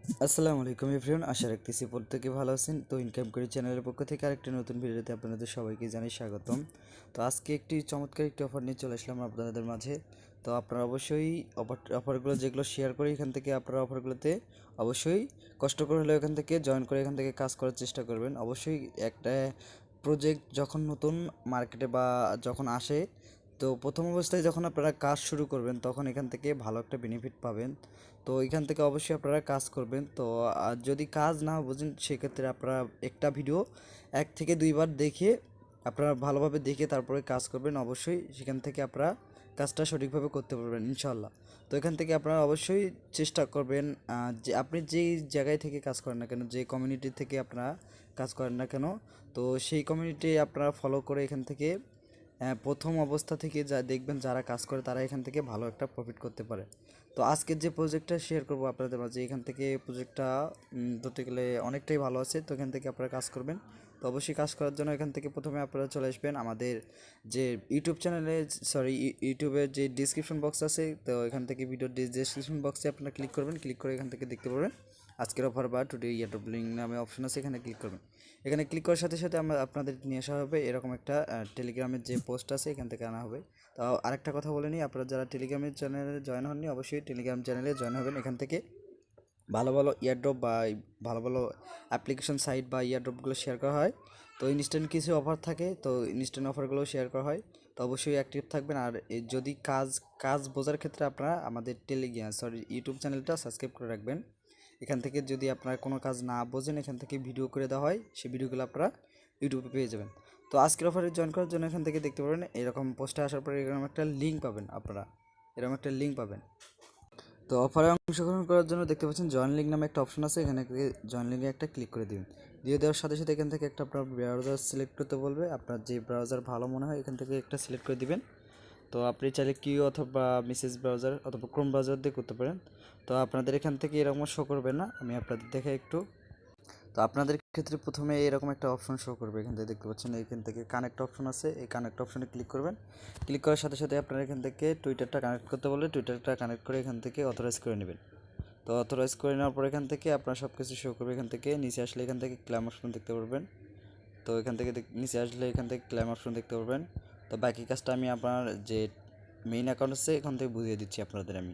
আসসালামু আলাইকুম এভরিওয়ান, আশা রাখতেছি প্রত্যেকে ভালো আছেন। তো ইনকাম করি চ্যানেলের পক্ষ থেকে আরেকটি নতুন ভিডিওতে আপনাদের সবাইকে জানাই স্বাগতম। তো আজকে একটি চমৎকার একটি অফার নিয়ে চলে আসলাম আপনাদের মাঝে। তো আপনারা অবশ্যই অফারগুলো যেগুলো শেয়ার করি এখান থেকে আপনারা অফারগুলোতে অবশ্যই কষ্ট করে হলেও এখান থেকে জয়েন করে এখান থেকে কাজ করার চেষ্টা করবেন। অবশ্যই একটা প্রজেক্ট যখন নতুন মার্কেটে বা যখন আসে, তো প্রথম অবস্থায় যখন আপনারা কাজ শুরু করবেন তখন এখান থেকে ভালো একটা বেনিফিট পাবেন। তো এখান থেকে অবশ্যই আপনারা কাজ করবেন। তো যদি কাজ না বোঝেন সেক্ষেত্রে আপনারা একটা ভিডিও 1 থেকে 2 বার দেখে আপনারা ভালোভাবে দেখে তারপরে কাজ করবেন। অবশ্যই সেখান থেকে আপনারা কাজটা সঠিকভাবে করতে পারবেন ইনশাল্লাহ। তো এখান থেকে আপনারা অবশ্যই চেষ্টা করবেন, যে আপনি যেই জায়গায় থেকে কাজ করেন না কেন, যে কমিউনিটি থেকে আপনারা কাজ করেন না কেন, তো সেই কমিউনিটি আপনারা ফলো করে এখান থেকে প্রথম অবস্থা থেকে যা দেখবেন যারা কাজ করে তারা এখান থেকে ভালো একটা প্রফিট করতে পারে। তো আজকের যে প্রজেক্টটা শেয়ার করব আপনাদের মাঝে, এখান থেকে প্রজেক্টটা ধরতে গেলে অনেকটাই ভালো আছে। তো এখান থেকে আপনারা কাজ করবেন। তো অবশ্যই কাজ করার জন্য এখান থেকে প্রথমে আপনারা চলে আসবেন আমাদের যে ইউটিউব চ্যানেলে, ইউটিউবের যে ডিসক্রিপশন বক্স আছে, তো এখান থেকে ভিডিওর ডিসক্রিপশন বক্সে আপনারা ক্লিক করবেন। ক্লিক করে এখান থেকে দেখতে পারবেন আজকের অফার বা টুডে ইয়ারড্রপ লিঙ্ক নামে অপশন আছে, এখানে ক্লিক করবেন। এখানে ক্লিক করার সাথে সাথে আমরা আপনাদের নিয়ে আসা হবে এরকম একটা টেলিগ্রামের যে পোস্ট আছে এখান থেকে আনা হবে। তো আরেকটা কথা বলে নিই, আপনারা যারা টেলিগ্রামের চ্যানেলে জয়েন হননি অবশ্যই টেলিগ্রাম চ্যানেলে জয়েন হবেন। এখান থেকে ভালো ভালো ইয়ারড্রপ বা ভালো ভালো অ্যাপ্লিকেশন সাইট বা ইয়ারড্রপগুলো শেয়ার করা হয়। তো ইনস্ট্যান্ট কিছু অফার থাকে, তো ইনস্ট্যান্ট অফারগুলো শেয়ার করা হয়। তো অবশ্যই অ্যাক্টিভ থাকবেন। আর যদি কাজ কাজ বোঝার ক্ষেত্রে আপনারা আমাদের ইউটিউব চ্যানেলটা সাবস্ক্রাইব করে রাখবেন। এখান থেকে যদি আপনারা কোনো কাজ না বোঝেন এখান থেকে ভিডিও করে দেওয়া হয়, সেই ভিডিওগুলো আপনারা ইউটিউবে পেয়ে যাবেন। তো আজকের অফারে জয়েন করার জন্য এখান থেকে দেখতে পাবেন এরকম পোস্টে আসার পরে এরকম একটা লিঙ্ক পাবেন, আপনারা এরকম একটা লিঙ্ক পাবেন। তো অফারে অংশগ্রহণ করার জন্য দেখতে পাচ্ছেন জয়েন লিঙ্ক নামে একটা অপশন আছে, এখানে জয়েন লিঙ্কে একটা ক্লিক করে দিবেন। দিয়ে দেওয়ার সাথে সাথে এখান থেকে একটা আপনার ব্রাউজার সিলেক্ট করতে বলবে, আপনার যে ব্রাউজার ভালো মনে হয় এখান থেকে একটা সিলেক্ট করে দিবেন। তো আপনি চাইলে কিউ অথবা মেসেজ ব্রাউজার অথবা ক্রোম ব্রাউজার দিয়ে করতে পারেন। তো আপনাদের এখান থেকে এরকম শো করবে না, আমি আপনাদের দেখে একটু। তো আপনাদের ক্ষেত্রে প্রথমে এরকম একটা অপশন শো করবে, এখান থেকে দেখতে পাচ্ছেন এখান থেকে কানেক্ট অপশন আছে, এই কানেক্ট অপশনে ক্লিক করবেন। ক্লিক করার সাথে সাথে আপনারা এখান থেকে টুইটারটা কানেক্ট করতে বললে টুইটারটা কানেক্ট করে এখান থেকে অথরাইজ করে নেবেন। তো অথরাইজ করে নেওয়ার পর এখান থেকে আপনার সব কিছু শো করবে। এখান থেকে নিচে আসলে এখান থেকে ক্লেম অপশন দেখতে পারবেন। তো এখান থেকে নিচে আসলে এখান থেকে ক্লেম অপশন দেখতে পারবেন। তো বাকি কাজটা আমি আপনার যে মেইন অ্যাকাউন্ট আছে এখান থেকে বুঝিয়ে দিচ্ছি আপনাদের আমি।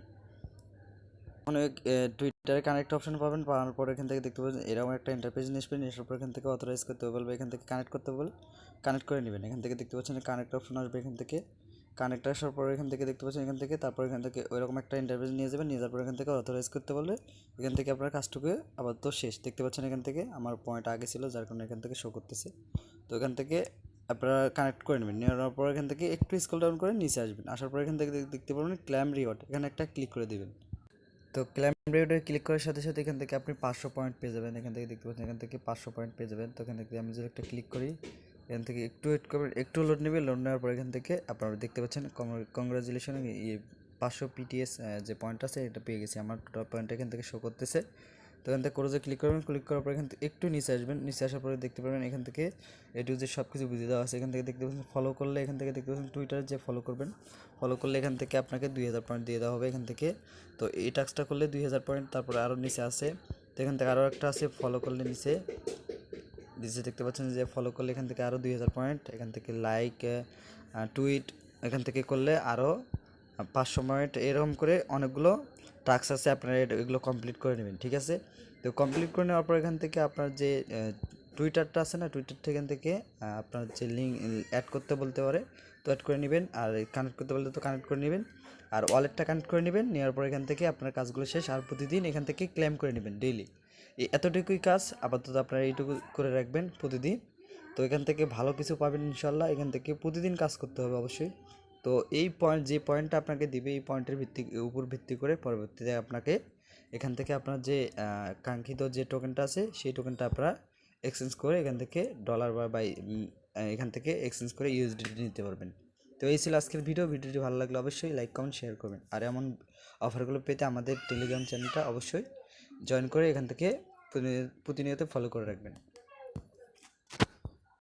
অনেক টুইটারে কানেক্ট অপশন পাবেন, পাওয়ার পর এখান থেকে দেখতে পাবেন এরকম একটা ইন্টারফেস নিয়ে আসবেন। এসার পর এখান থেকে অথরাইজ করতে বলবে, এখান থেকে কানেক্ট করতে বলবে, কানেক্ট করে নেবেন। এখান থেকে দেখতে পাচ্ছেন কানেক্ট অপশন আসবে, এখান থেকে কানেক্ট আসার পর এখান থেকে দেখতে পাচ্ছেন এখান থেকে তারপর এখান থেকে ওইরকম একটা ইন্টারফেস নিয়ে যাবেন। নিয়ে যাওয়ার পর এখান থেকে অথরাইজ করতে বললে এখান থেকে আপনার কাজটুকু আবার তো শেষ। দেখতে পাচ্ছেন এখান থেকে আমার পয়েন্ট আগে ছিল যার কারণে এখান থেকে শো করতেছে। তো এখান থেকে আপনারা কানেক্ট করে নেবেন। নেওয়ার পর এখান থেকে একটু স্ক্রল ডাউন করে নিচে আসবেন। আসার পর এখান থেকে দেখতে পাবেন ক্লেম রিওয়ার্ড, এখানে একটা ক্লিক করে দেবেন। তো ক্লেম রিওয়ার্ডে ক্লিক করার সাথে সাথে এখান থেকে আপনি 500 পয়েন্ট পেয়ে যাবেন। এখান থেকে দেখতে পাচ্ছেন এখান থেকে 500 পয়েন্ট পেয়ে যাবেন। তো এখান থেকে আমি যদি একটা ক্লিক করি, এখান থেকে একটু ওয়েট করবেন, একটু লোড নেবে। লোড নেওয়ার পর এখান থেকে আপনারা দেখতে পাচ্ছেন কংগ্রাচুলেশন, 500 পিটিএস যে পয়েন্ট আছে এটা পেয়ে গেছি। আমার টোটাল পয়েন্ট এখান থেকে শো করতেছে। তো এখান থেকে ক্রোজে ক্লিক করবেন। ক্লিক করার পর এখান থেকে একটু নিচে আসবেন। নিচে আসার পরে দেখতে পাবেন এখান থেকে এটু যে সব কিছু বুঝিয়ে দেওয়া আছে। এখান থেকে দেখতে পাচ্ছেন ফলো করলে, এখান থেকে দেখতে পাচ্ছেন টুইটারে যে ফলো করবেন, ফলো করলে এখান থেকে আপনাকে 2000 পয়েন্ট দিয়ে দেওয়া হবে এখান থেকে। তো এই টাস্কটা করলে 2000 পয়েন্ট। তারপরে আরও নিচে আছে, তো এখান থেকে আরও একটা আছে ফলো করলে নিচে নিচে দেখতে পাচ্ছেন যে ফলো করলে এখান থেকে আরও 2000 পয়েন্ট। এখান থেকে লাইক টুইট এখান থেকে করলে আরও 500 পয়েন্ট। এরকম করে অনেকগুলো টাস্ক আছে, আপনারা এগুলো কমপ্লিট করে নেবেন, ঠিক আছে। তো কমপ্লিট করে নেওয়ার পর এখান থেকে আপনার যে টুইটারটা আছে না, টুইটারটা এখান থেকে আপনার যে লিঙ্ক অ্যাড করতে বলতে পারে, তো অ্যাড করে নেবেন। আর কানেক্ট করতে বলতে তো কানেক্ট করে নেবেন। আর ওয়ালেটটা কানেক্ট করে নেবেন। নেওয়ার পর এখান থেকে আপনার কাজগুলো শেষ। আর প্রতিদিন এখান থেকে ক্লেম করে নেবেন ডেইলি। এতটুকুই কাজ আপাতত আপনারা এইটুকু করে রাখবেন প্রতিদিন। তো এখান থেকে ভালো কিছু পাবেন ইনশাল্লাহ। এখান থেকে প্রতিদিন কাজ করতে হবে অবশ্যই। তো এই পয়েন্ট যে পয়েন্টটা আপনাকে দিবে এই পয়েন্টের উপর ভিত্তি করে পরবর্তীতে আপনাকে এখান থেকে আপনার যে কাঙ্ক্ষিত যে টোকেনটা আছে সেই টোকেনটা আপনারা এক্সচেঞ্জ করে এখান থেকে ডলার বা এখান থেকে এক্সচেঞ্জ করে ইউএসডিটি নিতে পারবেন। তো এই ছিল আজকের ভিডিওটি ভালো লাগলে অবশ্যই লাইক কমেন্ট শেয়ার করবেন। আর এমন অফারগুলো পেতে আমাদের টেলিগ্রাম চ্যানেলটা অবশ্যই জয়েন করে এখান থেকে প্রতিনিয়ত ফলো করে রাখবেন।